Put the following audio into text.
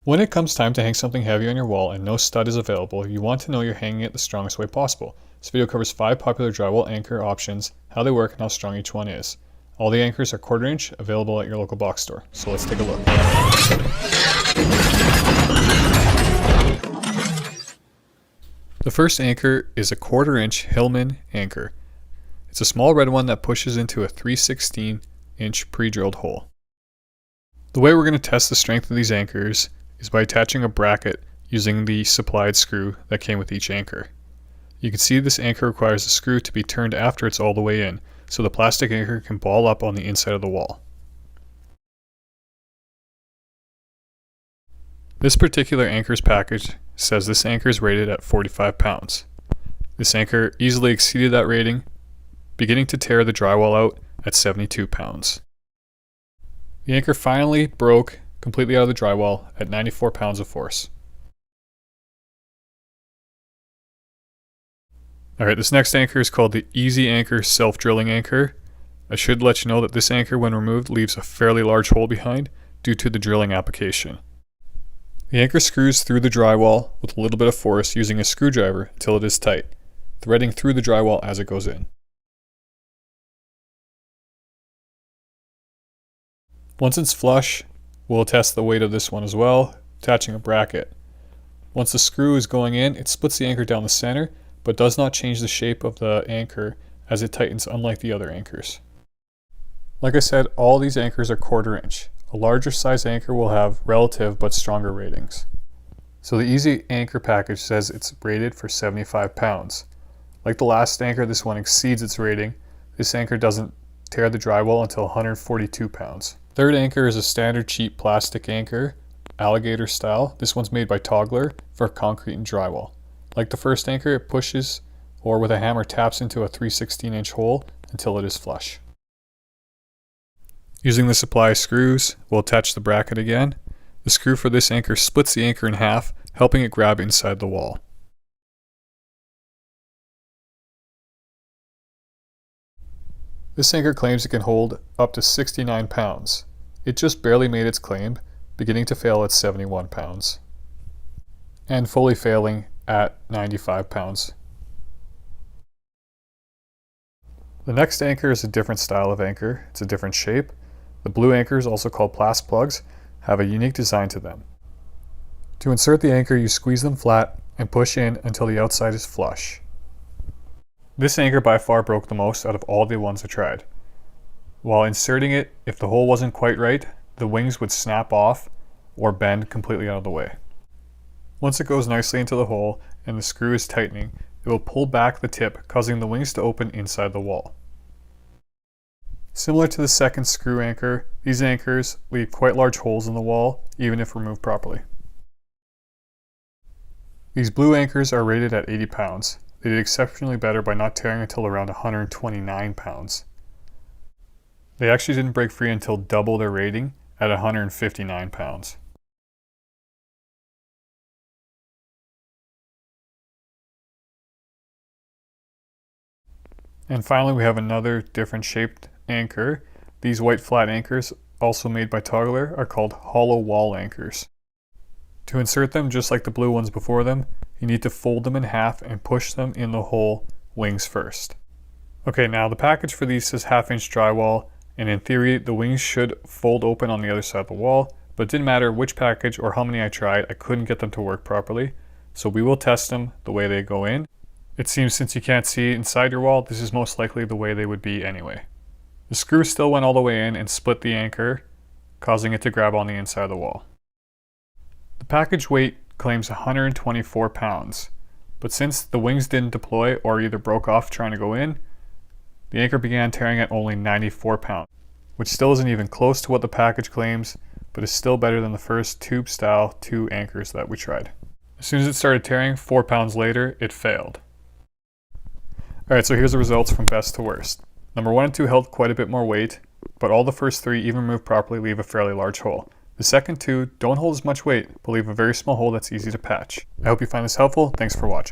When it comes time to hang something heavy on your wall and no stud is available, you want to know you're hanging it the strongest way possible. This video covers 5 popular drywall anchor options, how they work, and how strong each one is. All the anchors are 1/4 inch, available at your local box store. So let's take a look. The first anchor is a 1/4 inch Hilman anchor. It's a small red one that pushes into a 3/16 inch pre-drilled hole. The way we're going to test the strength of these anchors is by attaching a bracket using the supplied screw that came with each anchor. You can see this anchor requires the screw to be turned after it's all the way in, so the plastic anchor can ball up on the inside of the wall. This particular anchor's package says this anchor is rated at 45 pounds. This anchor easily exceeded that rating, beginning to tear the drywall out at 72 pounds. The anchor finally broke completely out of the drywall at 94 pounds of force. Alright, this next anchor is called the Easy Anchor Self-Drilling Anchor. I should let you know that this anchor, when removed, leaves a fairly large hole behind due to the drilling application. The anchor screws through the drywall with a little bit of force using a screwdriver until it is tight, threading through the drywall as it goes in. Once it's flush, we'll test the weight of this one as well, attaching a bracket. Once the screw is going in, it splits the anchor down the center, but does not change the shape of the anchor as it tightens, unlike the other anchors. Like I said, all these anchors are 1/4 inch. A larger size anchor will have relative but stronger ratings. So the Easy Anchor package says it's rated for 75 pounds. Like the last anchor, this one exceeds its rating. This anchor doesn't tear the drywall until 142 pounds. Third anchor is a standard cheap plastic anchor, Alligator style. This one's made by Toggler for concrete and drywall. Like the first anchor, it pushes or with a hammer taps into a 3/16 inch hole until it is flush. Using the supply screws, we'll attach the bracket again. The screw for this anchor splits the anchor in half, helping it grab inside the wall. This anchor claims it can hold up to 69 pounds. It just barely made its claim, beginning to fail at 71 pounds. And fully failing at 95 pounds. The next anchor is a different style of anchor. It's a different shape. The blue anchors, also called PlasPlugs, have a unique design to them. To insert the anchor, you squeeze them flat and push in until the outside is flush. This anchor by far broke the most out of all the ones I tried. While inserting it, if the hole wasn't quite right, the wings would snap off or bend completely out of the way. Once it goes nicely into the hole and the screw is tightening, it will pull back the tip, causing the wings to open inside the wall. Similar to the second screw anchor, these anchors leave quite large holes in the wall, even if removed properly. These blue anchors are rated at 80 pounds. They did exceptionally better by not tearing until around 129 pounds. They actually didn't break free until double their rating at 159 pounds. And finally, we have another different shaped anchor. These white flat anchors, also made by Toggler, are called hollow wall anchors. To insert them, just like the blue ones before them, you need to fold them in half and push them in the hole wings first. Okay, now the package for these says 1/2 inch drywall, and in theory the wings should fold open on the other side of the wall, but it didn't matter which package or how many I tried, I couldn't get them to work properly. So we will test them the way they go in. It seems since you can't see inside your wall, this is most likely the way they would be anyway. The screw still went all the way in and split the anchor, causing it to grab on the inside of the wall. The package weight claims 124 pounds, but since the wings didn't deploy or either broke off trying to go in, the anchor began tearing at only 94 pounds, which still isn't even close to what the package claims, but is still better than the first tube style 2 anchors that we tried. As soon as it started tearing, 4 pounds later, it failed. Alright, so here's the results from best to worst. Number 1 and 2 held quite a bit more weight, but all the first 3, even removed properly, leave a fairly large hole. The second 2 don't hold as much weight, but leave a very small hole that's easy to patch. I hope you find this helpful. Thanks for watching.